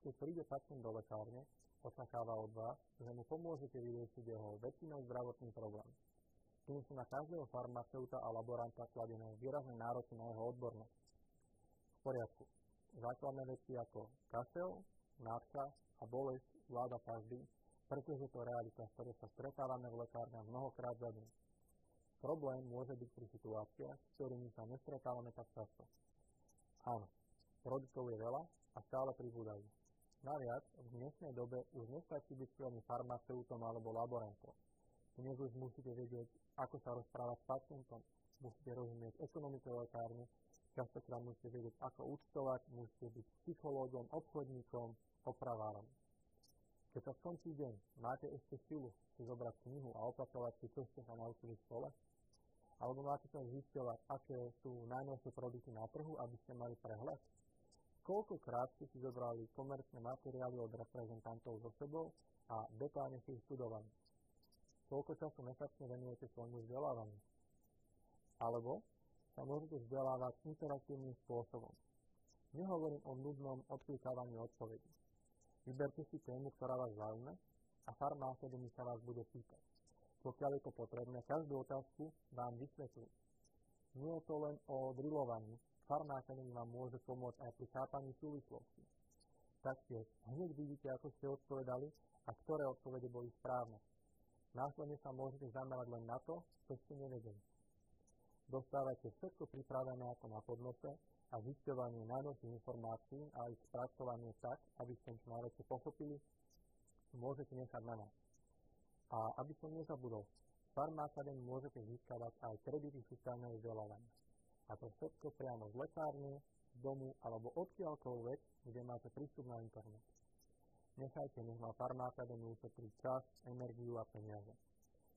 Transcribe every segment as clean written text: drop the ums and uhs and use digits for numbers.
keď príde pacient do lekárne, očakáva od vás, že mu pomôžete vyriešiť jeho väčšinou zdravotný problém. Tým sú na každého farmaceuta a laboranta kladené výrazné nároky na jeho odbornosť. V poriadku. Základné veci ako kašel, nádcha a bolesť zvláda každý, pretože to je realita, s ktorou sa stretávame v lekárniach mnohokrát za deň. Problém môže byť pri situáciách, s ktorými sa nestretávame tak často. Áno, produktov je veľa a stále pribúdajú. Naviac, v dnešnej dobe už nestačí byť skvelým farmaceutom alebo laborantom. Dnes už musíte vedieť, ako sa rozprávať s pacientom, musíte rozumieť ekonomike lekárne, častokrát musíte vedieť, ako účtovať, musíte byť psychológom, obchodníkom, opravárom. Keď sa skončí deň, máte ešte silu si zobrať knihu a opakovať si, čo ste sa naučili v škole? Alebo máte sa zisťovať, aké sú najnovšie produkty na trhu, aby ste mali prehľad? Koľkokrát ste si zobrali komerčné materiály od reprezentantov so sebou a detálne si ich študovali? Koľko času mesačne venujete svojmu vzdelávaniu? Alebo sa môžete vzdelávať interaktívnym spôsobom. Nehovorím o nudnom odklikávaní odpovedí. Vyberte si tému, ktorá vás zaujíma a Pharma Academy sa vás bude pýtať. Pokiaľ je to potrebné, každú otázku vám vysvetlí. Nie je to len o drillovaní. Pharma Academy vám môže pomôcť aj pri chápaní súvislosti. Taktiež hneď vidíte, ako ste odpovedali a ktoré odpovede boli správne. Následne sa môžete zamerať len na to, čo ste nevedeli. Dostávate všetko pripravené ako na podnose a zisťovanie najnovších informácií a ich spracovanie tak, aby ste čo najlepšie pochopili, môžete nechať na nás. A aby som nezabudol, v Pharma Academy môžete získavať aj kredity sociálneho vzdelávania. A to všetko priamo z lekárne, z domu alebo odkiaľkoľvek, kde máte prístup na internet. Nechajte, nech má Pharma Academy ušetriť čas, energiu a peniaze.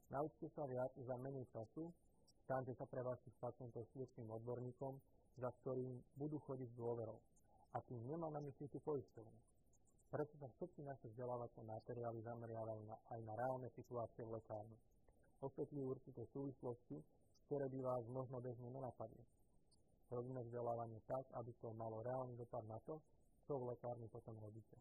Naučte sa viac za menej času, staňte sa pre vašich pacientov skúškým odborníkom, za ktorým budú chodiť s dôverou. A tým nemám na mysli tú poisťovňu. Preto sa všetky naše vzdelávacie materiály zameriavajú aj na reálne situácie v lekárni. Osvetľujú určité súvislosti, ktoré by vás možno bežne nenapadli. Robíme vzdelávanie tak, aby to malo reálny dopad na to, čo v lekárni potom robíte.